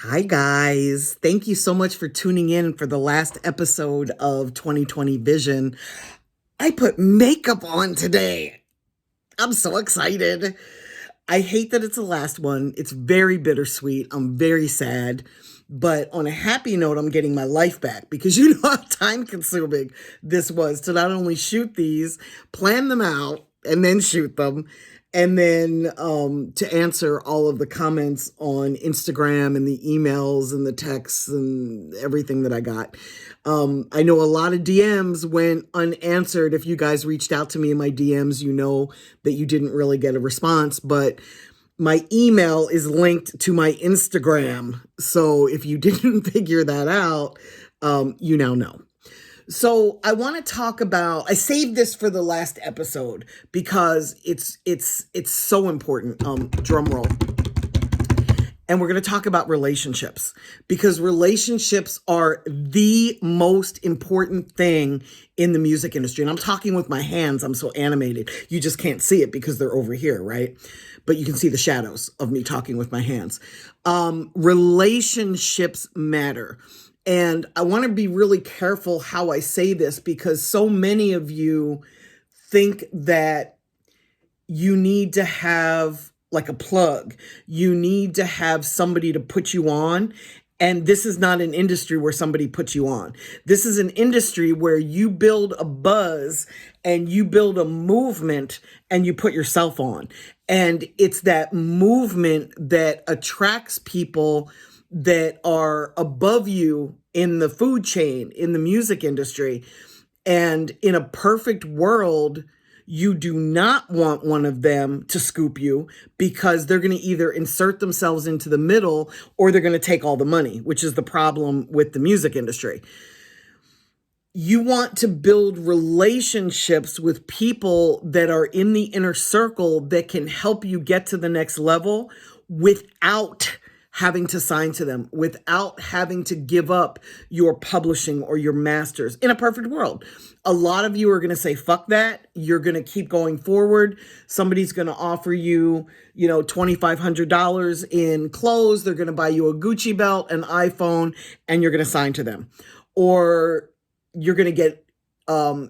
Hi, guys. Thank you so much for tuning in for the last episode of 2020 Vision. I put makeup on today. I'm so excited. I hate that it's the last one. It's very bittersweet. I'm very sad. But on a happy note, I'm getting my life back because you know how time consuming this was to not only shoot these, plan them out, and then shoot them, and then to answer all of the comments on Instagram and the emails and the texts and everything that I got. I know a lot of DMs went unanswered. If you guys reached out to me in my DMs, you know that you didn't really get a response, but my email is linked to my Instagram. So if you didn't figure that out, you now know. So I want to talk about, I saved this for the last episode because it's so important. Drum roll. And we're going to talk about relationships because relationships are the most important thing in the music industry. And I'm talking with my hands. I'm so animated. You just can't see it because they're over here, right? But you can see the shadows of me talking with my hands. Relationships matter. And I want to be really careful how I say this because so many of you think that you need to have like a plug. You need to have somebody to put you on. And this is not an industry where somebody puts you on. This is an industry where you build a buzz and you build a movement and you put yourself on. And it's that movement that attracts people that are above you in the food chain, in the music industry. And in a perfect world, you do not want one of them to scoop you because they're going to either insert themselves into the middle or they're going to take all the money, which is the problem with the music industry. You want to build relationships with people that are in the inner circle that can help you get to the next level without having to sign to them, without having to give up your publishing or your masters. In a perfect world, a lot of you are going to say, fuck that. You're going to keep going forward. Somebody's going to offer you, $2,500 in clothes. They're going to buy you a Gucci belt, an iPhone, and you're going to sign to them. Or you're going to get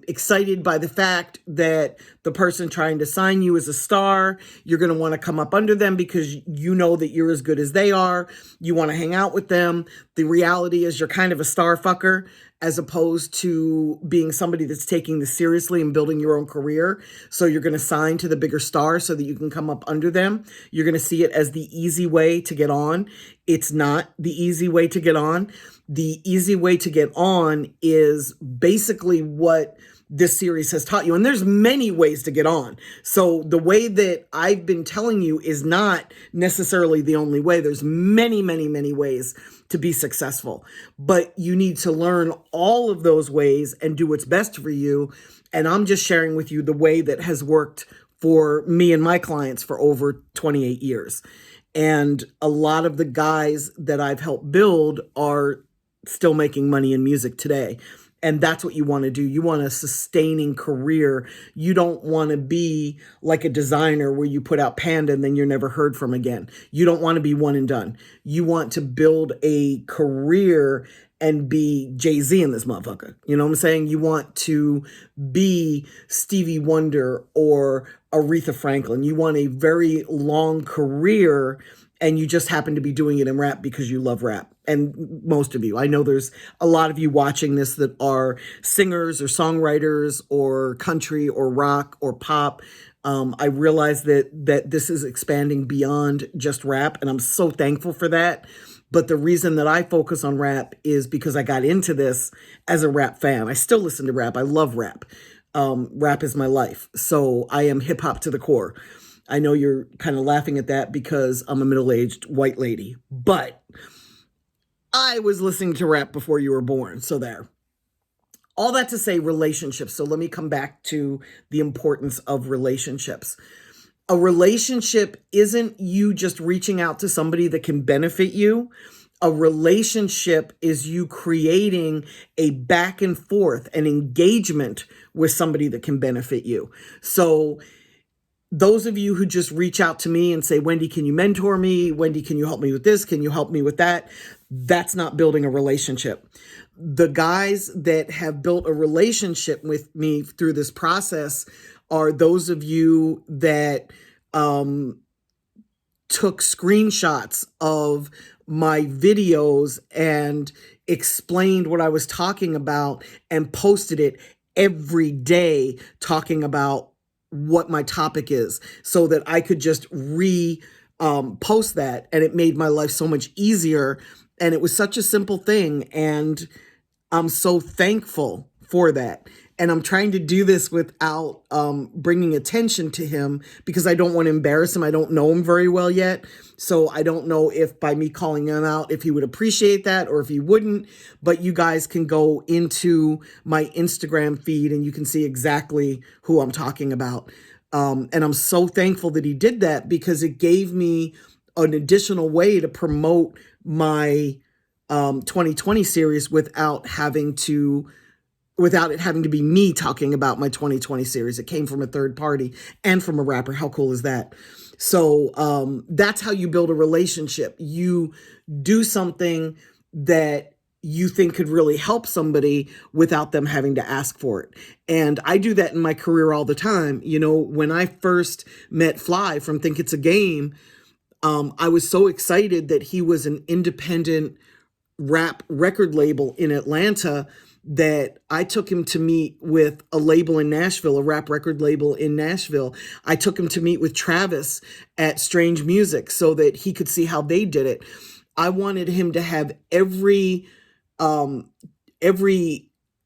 excited by the fact that the person trying to sign you is a star. You're going to want to come up under them because you know that you're as good as they are. You want to hang out with them. The reality is you're kind of a star fucker as opposed to being somebody that's taking this seriously and building your own career. So you're going to sign to the bigger star so that you can come up under them. You're going to see it as the easy way to get on. It's not the easy way to get on. The easy way to get on is basically what this series has taught you. And there's many ways to get on. So the way that I've been telling you is not necessarily the only way. There's many, many, many ways to be successful. But you need to learn all of those ways and do what's best for you. And I'm just sharing with you the way that has worked for me and my clients for over 28 years. And a lot of the guys that I've helped build are still making money in music today. And that's what you want to do. You want a sustaining career. You don't want to be like a designer where you put out Panda and then you're never heard from again. You don't want to be one and done. You want to build a career and be Jay-Z in this motherfucker. You know what I'm saying? You want to be Stevie Wonder or Aretha Franklin. You want a very long career and you just happen to be doing it in rap because you love rap. And most of you, I know there's a lot of you watching this that are singers or songwriters or country or rock or pop. I realize that this is expanding beyond just rap, and I'm so thankful for that. But the reason that I focus on rap is because I got into this as a rap fan. I still listen to rap. I love rap. Rap is my life. So I am hip hop to the core. I know you're kind of laughing at that because I'm a middle-aged white lady, but I was listening to rap before you were born. So there. All that to say relationships. So let me come back to the importance of relationships. A relationship isn't you just reaching out to somebody that can benefit you. A relationship is you creating a back and forth, an engagement with somebody that can benefit you. So those of you who just reach out to me and say, Wendy, can you mentor me? Wendy, can you help me with this? Can you help me with that? That's not building a relationship. The guys that have built a relationship with me through this process are those of you that took screenshots of my videos and explained what I was talking about and posted it every day, talking about what my topic is, so that I could just post that, and it made my life so much easier. And it was such a simple thing, and I'm so thankful for that. And I'm trying to do this without bringing attention to him, because I don't want to embarrass him. I don't know him very well yet. So I don't know if by me calling him out, if he would appreciate that or if he wouldn't. But you guys can go into my Instagram feed and you can see exactly who I'm talking about. And I'm so thankful that he did that, because it gave me an additional way to promote my 2020 series without it having to be me talking about my 2020 series. It came from a third party and from a rapper. How cool is that? So that's how you build a relationship. You do something that you think could really help somebody without them having to ask for it. And I do that in my career all the time. You know, when I first met Fly from Think It's a Game, I was so excited that he was an independent rap record label in Atlanta that I took him to meet with a label in Nashville, a rap record label in Nashville. I took him to meet with Travis at Strange Music so that he could see how they did it. I wanted him to have every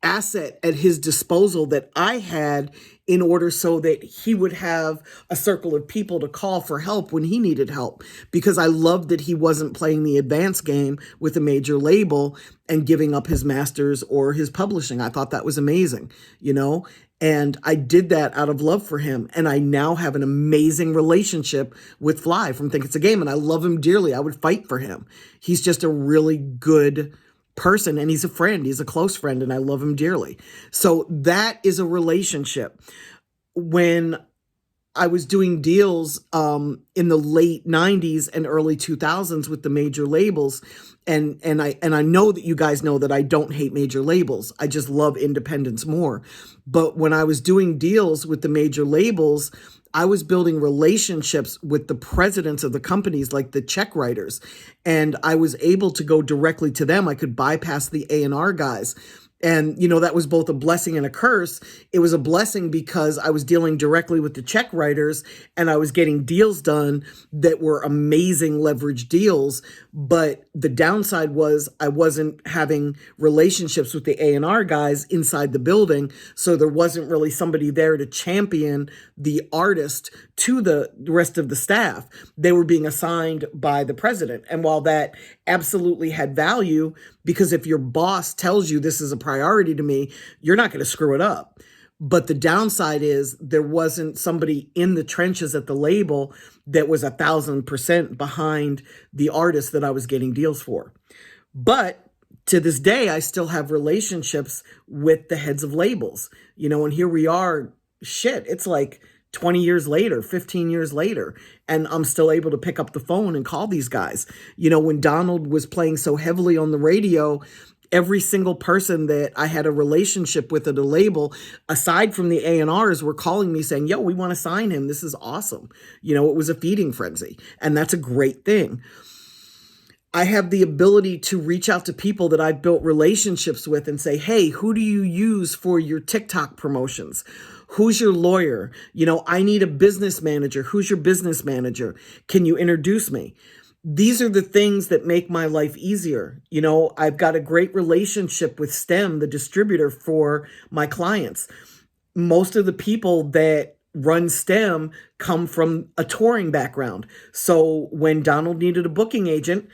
asset at his disposal that I had, in order so that he would have a circle of people to call for help when he needed help. Because I loved that he wasn't playing the advance game with a major label and giving up his masters or his publishing. I thought that was amazing, you know? And I did that out of love for him. And I now have an amazing relationship with Fly from Think It's a Game. And I love him dearly. I would fight for him. He's just a really good person, and he's a friend. He's a close friend, and I love him dearly. So that is a relationship. When I was doing deals in the late 90s and early 2000s with the major labels, and I know that you guys know that I don't hate major labels. I just love independence more. But when I was doing deals with the major labels, I was building relationships with the presidents of the companies, like the check writers, and I was able to go directly to them. I could bypass the A&R guys. And, you know, that was both a blessing and a curse. It was a blessing because I was dealing directly with the check writers and I was getting deals done that were amazing leverage deals. But the downside was I wasn't having relationships with the A&R guys inside the building. So there wasn't really somebody there to champion the artist to the rest of the staff. They were being assigned by the president. And while that absolutely had value, because if your boss tells you this is a priority to me, you're not going to screw it up. But the downside is there wasn't somebody in the trenches at the label that was 1,000% behind the artist that I was getting deals for. But to this day, I still have relationships with the heads of labels, you know, and here we are, it's like 20 years later, 15 years later, and I'm still able to pick up the phone and call these guys. You know, when Donald was playing so heavily on the radio, every single person that I had a relationship with at a label, aside from the A&Rs, were calling me saying, yo, we want to sign him. This is awesome. You know, it was a feeding frenzy, and that's a great thing. I have the ability to reach out to people that I've built relationships with and say, hey, who do you use for your TikTok promotions? Who's your lawyer? You know, I need a business manager. Who's your business manager? Can you introduce me? These are the things that make my life easier. You know, I've got a great relationship with STEM, the distributor for my clients. Most of the people that run STEM come from a touring background. So when Donald needed a booking agent,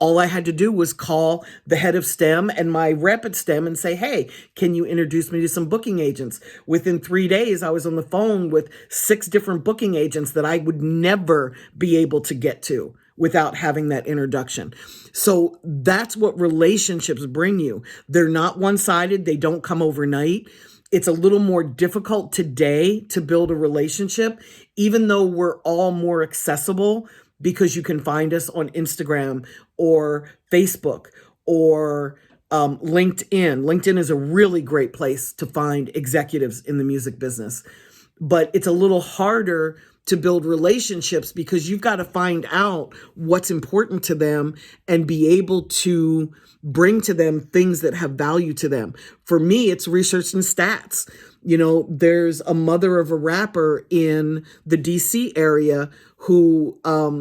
all I had to do was call the head of STEM and my rep at STEM and say, hey, can you introduce me to some booking agents? Within 3 days, I was on the phone with 6 different booking agents that I would never be able to get to without having that introduction. So that's what relationships bring you. They're not one-sided. They don't come overnight. it's a little more difficult today to build a relationship, even though we're all more accessible because you can find us on Instagram or Facebook or LinkedIn. LinkedIn is a really great place to find executives in the music business, but it's a little harder to build relationships because you've got to find out what's important to them and be able to bring to them things that have value to them. For me, it's research and stats. There's a mother of a rapper in the DC area who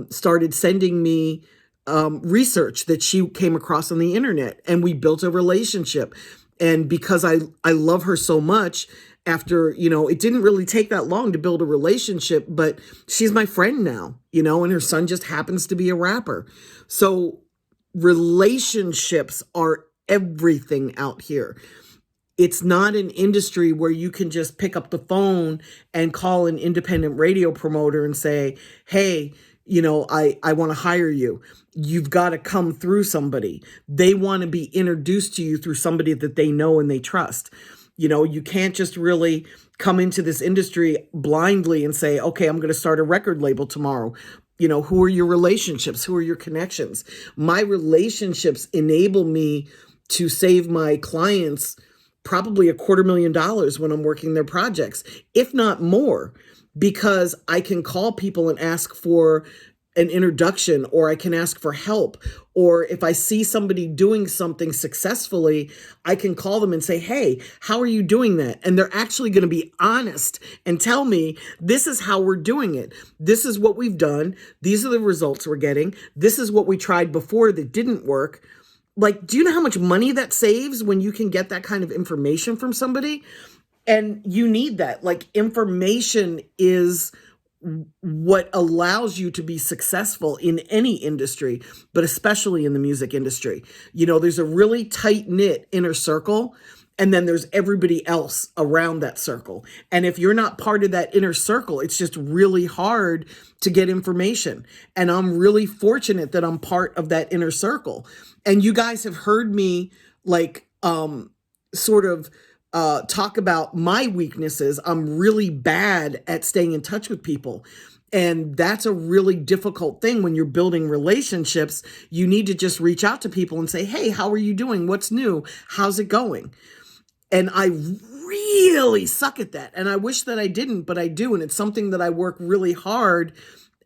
started sending me research that she came across on the internet, and we built a relationship. And because I love her so much, after, it didn't really take that long to build a relationship, but she's my friend now, and her son just happens to be a rapper. So relationships are everything out here. It's not an industry where you can just pick up the phone and call an independent radio promoter and say, hey, I want to hire you. You've got to come through somebody. They want to be introduced to you through somebody that they know and they trust. You can't just really come into this industry blindly and say, okay, I'm going to start a record label tomorrow. Who are your relationships? Who are your connections? My relationships enable me to save my clients probably $250,000 when I'm working their projects, if not more, because I can call people and ask for an introduction, or I can ask for help. Or if I see somebody doing something successfully, I can call them and say, hey, how are you doing that? And they're actually going to be honest and tell me, this is how we're doing it. This is what we've done. These are the results we're getting. This is what we tried before that didn't work. Like, do you know how much money that saves when you can get that kind of information from somebody? And you need that. Like, information is what allows you to be successful in any industry, but especially in the music industry. There's a really tight-knit inner circle, and then there's everybody else around that circle. And if you're not part of that inner circle, it's just really hard to get information. And I'm really fortunate that I'm part of that inner circle. And you guys have heard me talk about my weaknesses. I'm really bad at staying in touch with people. And that's a really difficult thing when you're building relationships. You need to just reach out to people and say, hey, how are you doing? What's new? How's it going? And I really suck at that. And I wish that I didn't, but I do. And it's something that I work really hard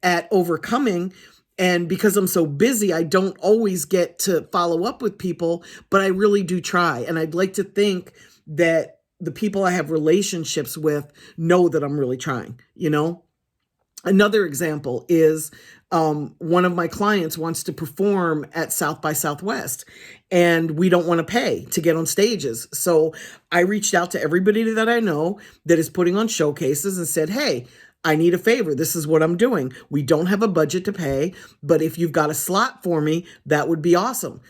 at overcoming. And because I'm so busy, I don't always get to follow up with people, but I really do try. And I'd like to think that the people I have relationships with know that I'm really trying, Another example is one of my clients wants to perform at South by Southwest, and we don't want to pay to get on stages. So I reached out to everybody that I know that is putting on showcases and said, hey, I need a favor. This is what I'm doing. We don't have a budget to pay, but if you've got a slot for me, that would be awesome.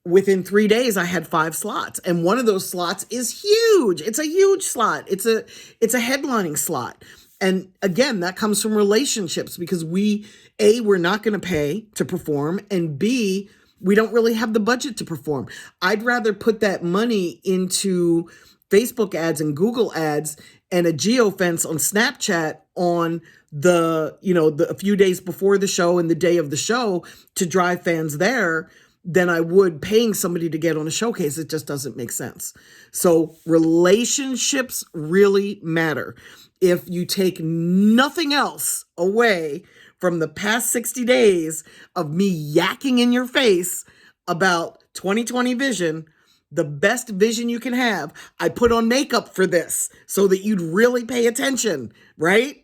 Within 3 days, I had 5 slots, and one of those slots is huge. It's a huge slot. It's a headlining slot. And again, that comes from relationships, because we're not going to pay to perform, and B, we don't really have the budget to perform. I'd rather put that money into Facebook ads and Google ads and a geofence on Snapchat on a few days before the show and the day of the show to drive fans there than I would paying somebody to get on a showcase. It just doesn't make sense. So relationships really matter. If you take nothing else away from the past 60 days of me yakking in your face about 2020 vision, the best vision you can have, I put on makeup for this so that you'd really pay attention, right?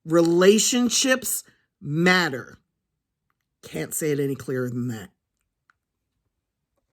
Relationships matter. Can't say it any clearer than that.